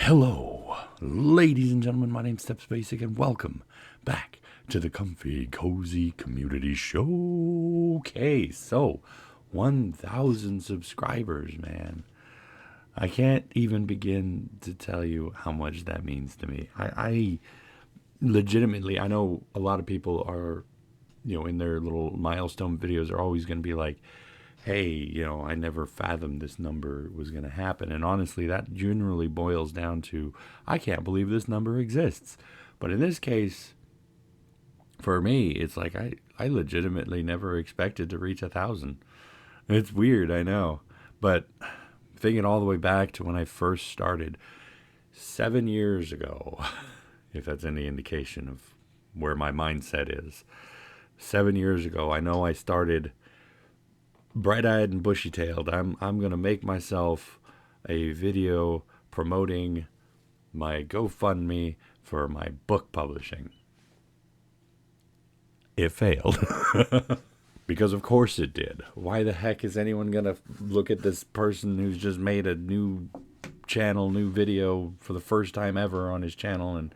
Hello, ladies and gentlemen, my name's StepsBasic, and welcome back to the Comfy Cozy Community Show. Okay, so 1,000 subscribers, man. I can't even begin to tell you how much that means to me. I legitimately, I know a lot of people are, in their little milestone videos are always going to be like, hey, I never fathomed this number was going to happen. And honestly, that generally boils down to, I can't believe this number exists. But in this case, for me, it's like I legitimately never expected to reach 1,000. It's weird, I know. But thinking all the way back to when I first started 7 years ago, if that's any indication of where my mindset is. 7 years ago, I know I started bright-eyed and bushy-tailed. I'm going to make myself a video promoting my GoFundMe for my book publishing. It failed. Because of course it did. Why the heck is anyone going to look at this person who's just made a new channel, new video for the first time ever on his channel, and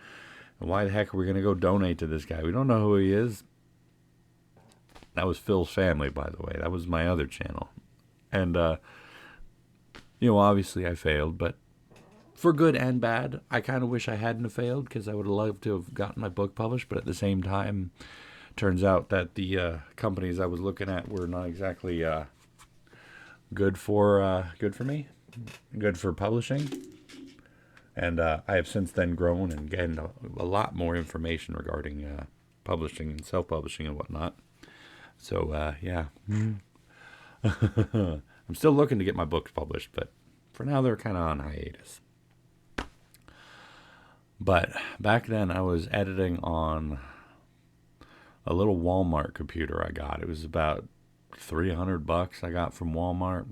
why the heck are we going to go donate to this guy? We don't know who he is. That was Phil's Family, by the way. That was my other channel. And, obviously I failed, but for good and bad, I kind of wish I hadn't have failed because I would have loved to have gotten my book published. But at the same time, turns out that the companies I was looking at were not exactly good for me, good for publishing. And I have since then grown and gained a lot more information regarding publishing and self-publishing and whatnot. So, yeah. I'm still looking to get my books published, but for now they're kind of on hiatus. But back then I was editing on a little Walmart computer I got. It was about $300 I got from Walmart.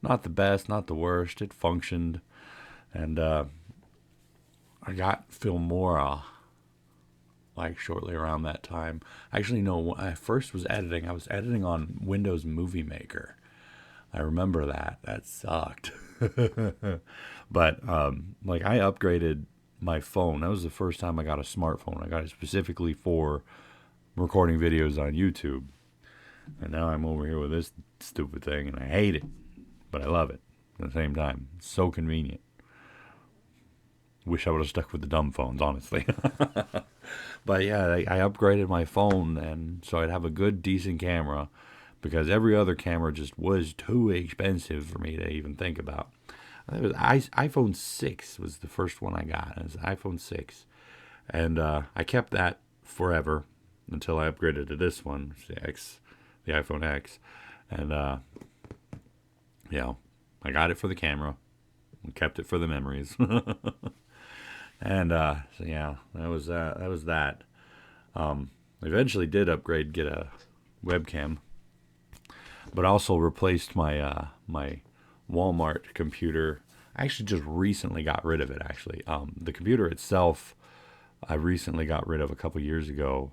Not the best, not the worst. It functioned. And I got Filmora like shortly around that time. Actually, no, when I first was editing, I was editing on Windows Movie Maker. I remember that. That sucked. But I upgraded my phone. That was the first time I got a smartphone. I got it specifically for recording videos on YouTube. And now I'm over here with this stupid thing, and I hate it. But I love it at the same time. It's so convenient. Wish I would have stuck with the dumb phones, honestly. But yeah, I upgraded my phone, and so I'd have a good, decent camera, because every other camera just was too expensive for me to even think about. It was iPhone 6 was the first one I got. It was iPhone 6. And I kept that forever until I upgraded to this one, the iPhone X. And, I got it for the camera and kept it for the memories. And so yeah, that was that. Eventually did upgrade, get a webcam, but also replaced my my Walmart computer. I actually just recently got rid of it. Actually, the computer itself, I recently got rid of a couple years ago.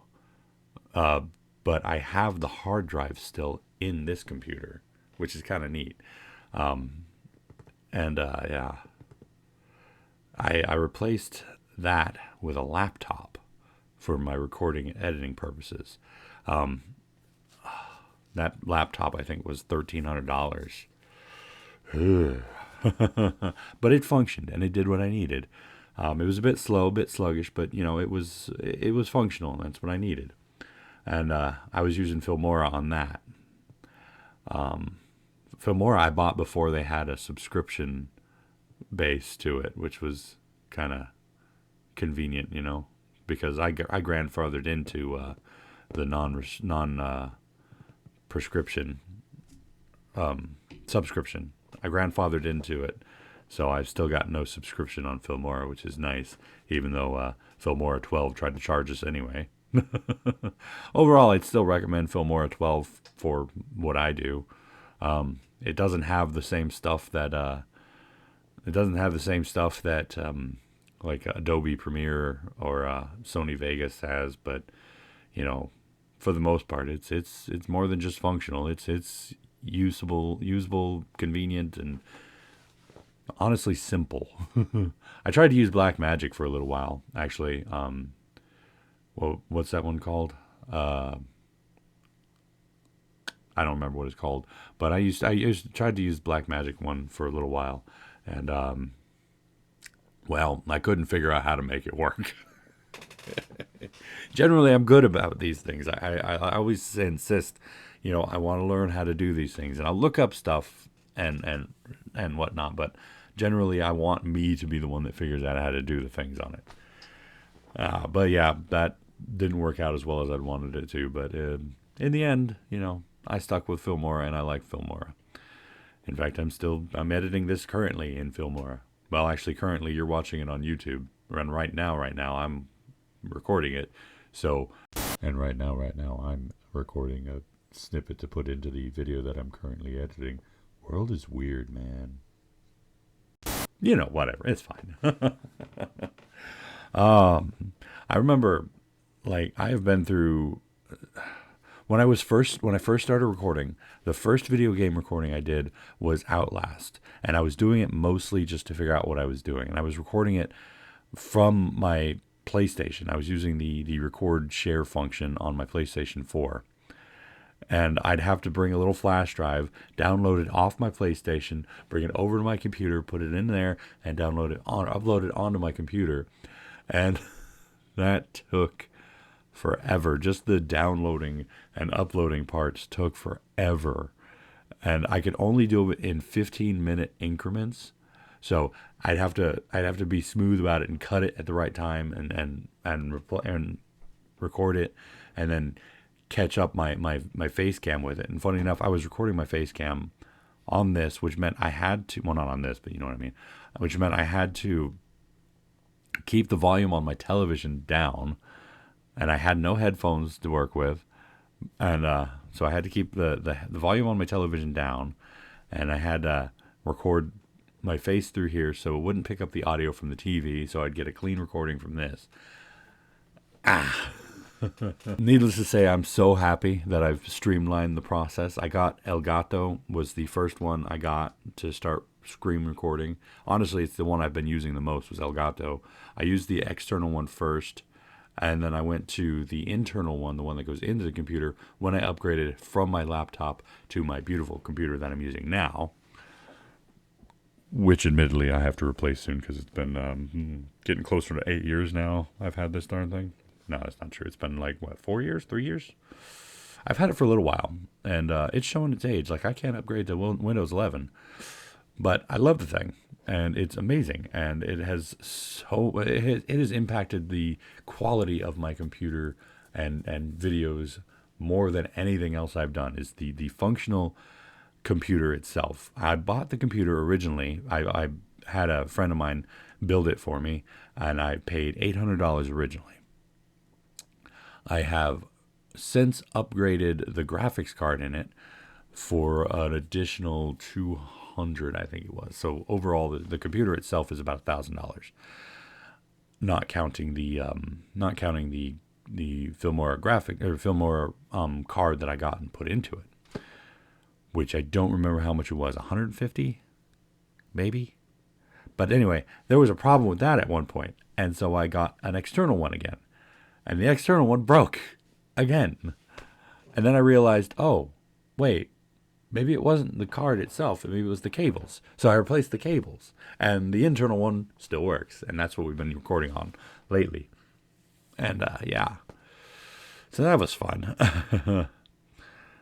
But I have the hard drive still in this computer, which is kind of neat. Yeah. I replaced that with a laptop for my recording and editing purposes. That laptop, I think, was $1,300. But it functioned, and it did what I needed. It was a bit slow, a bit sluggish, but, it was functional, and that's what I needed. And I was using Filmora on that. Filmora I bought before they had a subscription base to it, which was kind of convenient, because I grandfathered into the non prescription subscription. I grandfathered into it, so I've still got no subscription on Filmora, which is nice, even though Filmora 12 tried to charge us anyway. Overall, I'd still recommend Filmora 12 for what I do. It doesn't have the same stuff that like Adobe Premiere or Sony Vegas has, but for the most part, it's more than just functional. It's usable, convenient, and honestly simple. I tried to use black magic for a little while, actually. Well, what's that one called? I don't remember what it's called, but I tried to use black magic one for a little while, and well, I couldn't figure out how to make it work. Generally, I'm good about these things. I always insist, I want to learn how to do these things, and I'll look up stuff and whatnot. But generally, I want me to be the one that figures out how to do the things on it. But yeah, that didn't work out as well as I'd wanted it to. But in the end, I stuck with Filmora, and I like Filmora. In fact, I'm editing this currently in Filmora. Well, actually, currently you're watching it on YouTube, and right now, I'm recording it. So, and right now, I'm recording a snippet to put into the video that I'm currently editing. World is weird, man. Whatever. It's fine. I remember, like, I have been through. When I first started recording, the first video game recording I did was Outlast, and I was doing it mostly just to figure out what I was doing, and I was recording it from my PlayStation. I was using the record share function on my PlayStation 4. And I'd have to bring a little flash drive, download it off my PlayStation, bring it over to my computer, put it in there, and upload it onto my computer. And that took forever. Just the downloading and uploading parts took forever. And I could only do it in 15-minute increments. So I'd have to be smooth about it and cut it at the right time and record it, and then catch up my face cam with it. And funny enough, I was recording my face cam on this, which meant I had to, well, not on this, but you know what I mean, which meant I had to keep the volume on my television down, and I had no headphones to work with, and so I had to keep the volume on my television down, and I had to record my face through here so it wouldn't pick up the audio from the TV, so I'd get a clean recording from this. Needless to say, I'm so happy that I've streamlined the process. I got Elgato, was the first one I got to start screen recording. Honestly, it's the one I've been using the most, was Elgato. I used the external one first, and then I went to the internal one, the one that goes into the computer, when I upgraded from my laptop to my beautiful computer that I'm using now, which admittedly I have to replace soon because it's been getting closer to 8 years now I've had this darn thing. No, that's not true. It's been like, 4 years, 3 years? I've had it for a little while, and it's showing its age. Like, I can't upgrade to Windows 11, but I love the thing, and it's amazing, and it has impacted the quality of my computer and videos more than anything else I've done. Is the functional computer itself. I bought the computer originally. I had a friend of mine build it for me, and I paid $800 originally. I have since upgraded the graphics card in it for an additional $200, I think it was. So overall, the computer itself is about $1,000, not counting the Filmora Filmora card that I got and put into it, which I don't remember how much it was. 150, maybe. But anyway, there was a problem with that at one point, and so I got an external one again. And the external one broke again. And then I realized, oh, wait, maybe it wasn't the card itself. Maybe it was the cables. So I replaced the cables. And the internal one still works. And that's what we've been recording on lately. And yeah. So that was fun.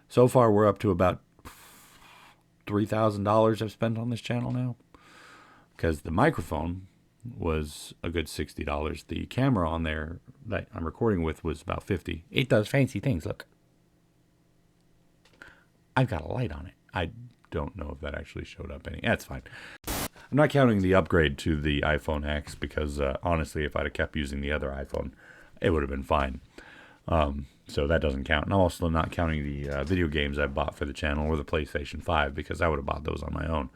So far, we're up to about $3,000 I've spent on this channel now. Because the microphone was a good $60. The camera on there that I'm recording with was about $50. It does fancy things. Look, I've got a light on it. I don't know if that actually showed up any. That's fine. I'm not counting the upgrade to the iPhone X because honestly, if I'd have kept using the other iPhone, it would have been fine. So that doesn't count. And I'm also not counting the video games I bought for the channel or the PlayStation 5 because I would have bought those on my own.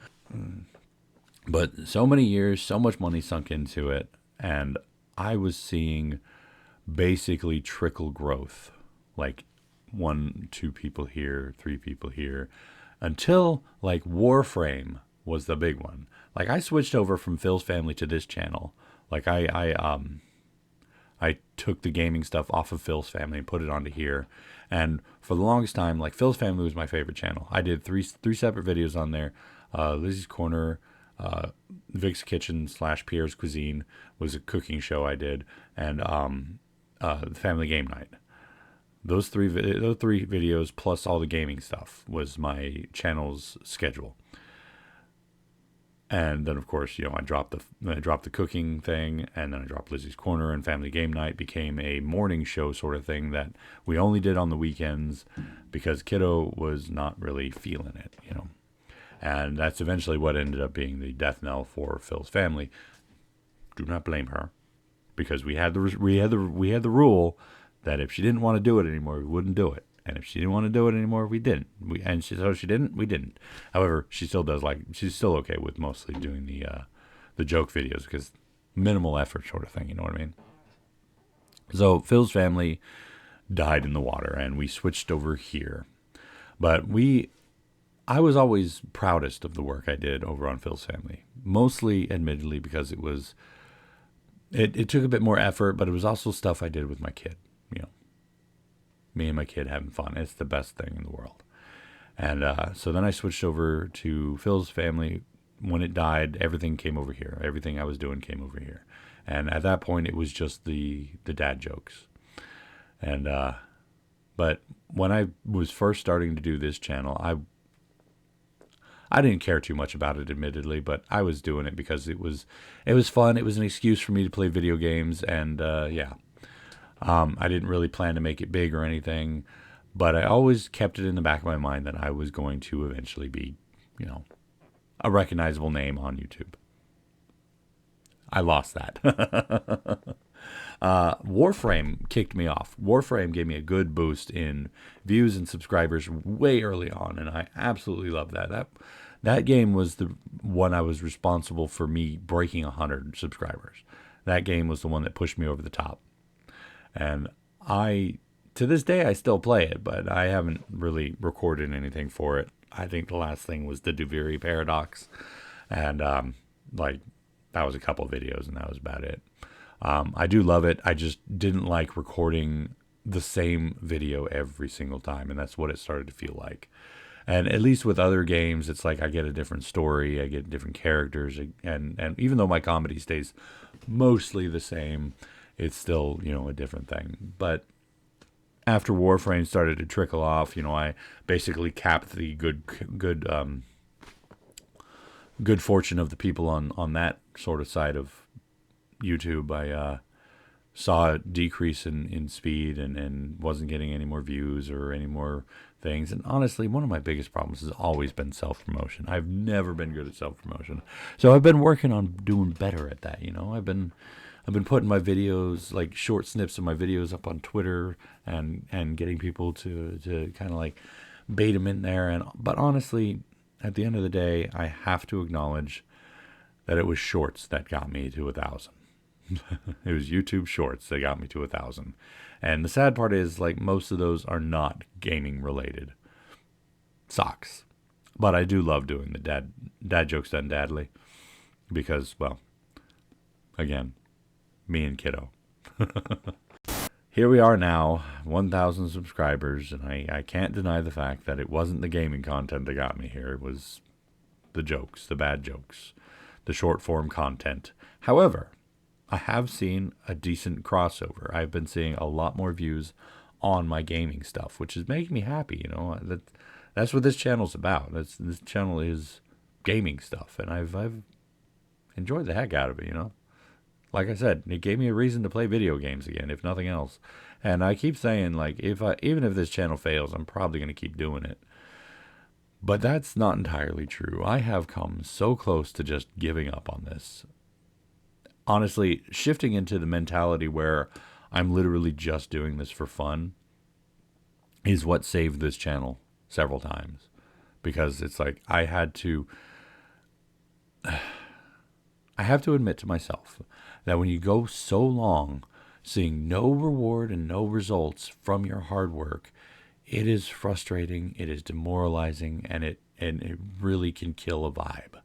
But so many years, so much money sunk into it, and I was seeing basically trickle growth, like 1, 2 people here, 3 people here, until like Warframe was the big one. Like, I switched over from Phil's Family to this channel. Like, I took the gaming stuff off of Phil's Family and put it onto here. And for the longest time, like, Phil's Family was my favorite channel. I did three separate videos on there. Lizzie's Corner, Vic's Kitchen / Pierre's Cuisine was a cooking show I did, and Family Game Night. Those three videos plus all the gaming stuff was my channel's schedule. And then, of course, I dropped the cooking thing, and then I dropped Lizzie's Corner, and Family Game Night became a morning show sort of thing that we only did on the weekends because Kiddo was not really feeling it, And that's eventually what ended up being the death knell for Phil's Family. Do not blame her, because we had the rule that if she didn't want to do it anymore, we wouldn't do it. And if she didn't want to do it anymore, we didn't. So she didn't, we didn't. However, she's still okay with mostly doing the joke videos, because minimal effort sort of thing, you know what I mean? So Phil's Family died in the water, and we switched over here. But I was always proudest of the work I did over on Phil's Family. Mostly, admittedly, because it took a bit more effort, but it was also stuff I did with my kid, Me and my kid having fun. It's the best thing in the world. And so then I switched over to Phil's Family. When it died, everything came over here. Everything I was doing came over here. And at that point, it was just the dad jokes. And but when I was first starting to do this channel, I didn't care too much about it, admittedly, but I was doing it because it was fun. It was an excuse for me to play video games, and I didn't really plan to make it big or anything, but I always kept it in the back of my mind that I was going to eventually be, a recognizable name on YouTube. I lost that. Warframe kicked me off. Warframe gave me a good boost in views and subscribers way early on, and I absolutely love that. That game was the one I was responsible for me breaking 100 subscribers. That game was the one that pushed me over the top. And to this day, I still play it, but I haven't really recorded anything for it. I think the last thing was the Duviri Paradox. And, that was a couple of videos, and that was about it. I do love it. I just didn't like recording the same video every single time, and that's what it started to feel like. And at least with other games, it's like I get a different story, I get different characters, and even though my comedy stays mostly the same, it's still, a different thing. But after Warframe started to trickle off, I basically capped the good fortune of the people on that sort of side of YouTube. I saw a decrease in speed and wasn't getting any more views or any more things. And honestly, one of my biggest problems has always been self-promotion. I've never been good at self-promotion. So I've been working on doing better at that, I've been putting my videos, like short snips of my videos, up on Twitter and getting people to kind of like bait them in there. But honestly, at the end of the day, I have to acknowledge that it was shorts that got me to 1,000. It was YouTube shorts that got me to 1,000. And the sad part is, like, most of those are not gaming related. Socks. But I do love doing the dad jokes done dadly. Because, well, again, me and Kiddo. Here we are now, 1,000 subscribers, and I can't deny the fact that it wasn't the gaming content that got me here. It was the jokes, the bad jokes, the short form content. However, I have seen a decent crossover. I've been seeing a lot more views on my gaming stuff, which is making me happy. That's what this channel's about. This channel is gaming stuff, and I've enjoyed the heck out of it. Like I said, it gave me a reason to play video games again, if nothing else. And I keep saying, like, even if this channel fails, I'm probably going to keep doing it. But that's not entirely true. I have come so close to just giving up on this. Honestly, shifting into the mentality where I'm literally just doing this for fun is what saved this channel several times. Because it's like I have to admit to myself that when you go so long seeing no reward and no results from your hard work, it is frustrating, it is demoralizing, and it really can kill a vibe.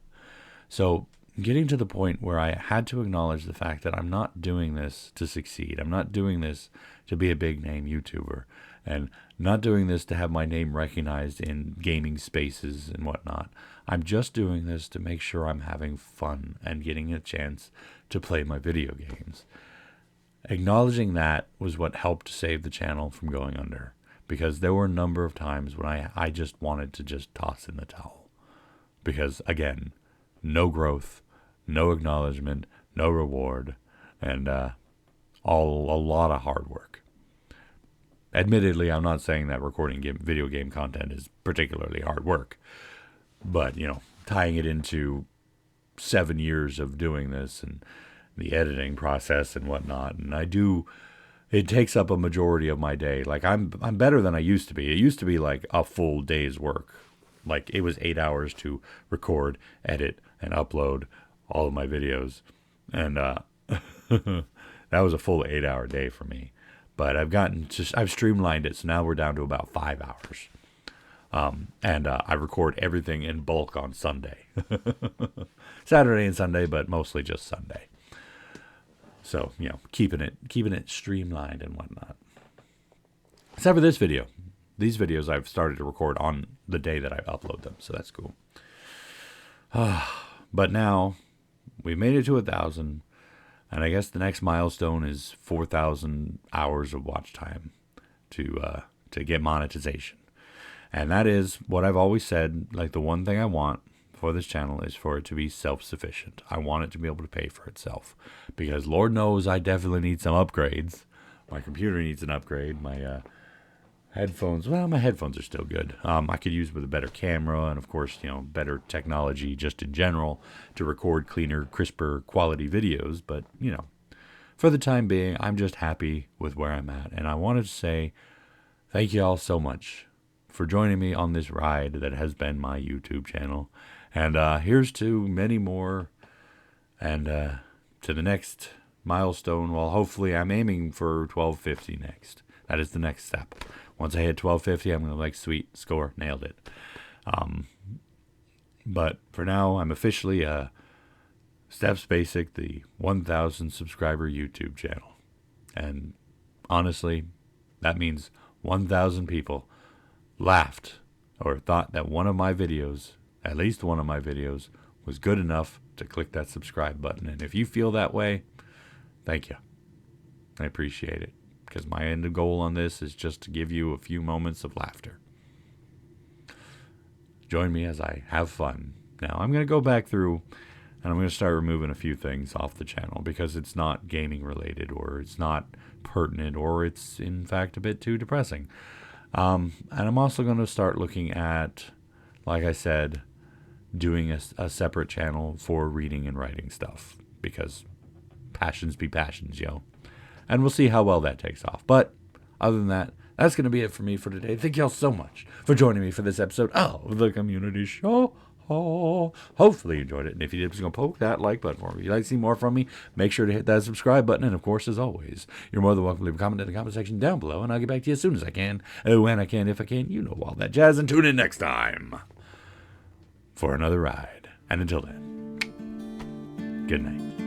So getting to the point where I had to acknowledge the fact that I'm not doing this to succeed. I'm not doing this to be a big name YouTuber, and not doing this to have my name recognized in gaming spaces and whatnot. I'm just doing this to make sure I'm having fun and getting a chance to play my video games. Acknowledging that was what helped save the channel from going under, because there were a number of times when I just wanted to just toss in the towel. Because, again, no growth, no acknowledgement, no reward, and a lot of hard work. Admittedly, I'm not saying that recording video game content is particularly hard work, but, tying it into 7 years of doing this and the editing process and whatnot, and it takes up a majority of my day. Like, I'm better than I used to be. It used to be like a full day's work. Like, it was 8 hours to record, edit, and upload all of my videos. And that was a full 8-hour day for me. But I've streamlined it, so now we're down to about 5 hours. And I record everything in bulk on Sunday. Saturday and Sunday, but mostly just Sunday. So, keeping it streamlined and whatnot. Except for this video. These videos I've started to record on the day that I upload them, so that's cool. But now, we made it to 1,000, and I guess the next milestone is 4,000 hours of watch time to get monetization. And that is what I've always said, like, the one thing I want for this channel is for it to be self-sufficient. I want it to be able to pay for itself, because Lord knows I definitely need some upgrades. My computer needs an upgrade. My headphones, well, my headphones are still good. I could use with a better camera and, of course, better technology just in general to record cleaner, crisper quality videos. But, for the time being, I'm just happy with where I'm at. And I wanted to say thank you all so much for joining me on this ride that has been my YouTube channel. And here's to many more, and to the next milestone. Well, hopefully I'm aiming for 1250 next. That is the next step. Once I hit 1250, I'm going to sweet, score, nailed it. But for now, I'm officially StepsBasic, the 1,000 subscriber YouTube channel. And honestly, that means 1,000 people laughed or thought that one of my videos, at least one of my videos, was good enough to click that subscribe button. And if you feel that way, thank you. I appreciate it, because my end goal on this is just to give you a few moments of laughter. Join me as I have fun. Now, I'm going to go back through and I'm going to start removing a few things off the channel because it's not gaming related, or it's not pertinent, or it's in fact a bit too depressing. And I'm also going to start looking at, like I said, doing a separate channel for reading and writing stuff, because passions be passions, yo. And we'll see how well that takes off. But other than that, that's going to be it for me for today. Thank y'all so much for joining me for this episode of the Community Show. Hopefully you enjoyed it. And if you did, just going to poke that like button for me. If you'd like to see more from me, make sure to hit that subscribe button. And of course, as always, you're more than welcome to leave a comment in the comment section down below, and I'll get back to you as soon as I can. When I can, if I can, all that jazz. And tune in next time for another ride. And until then, good night.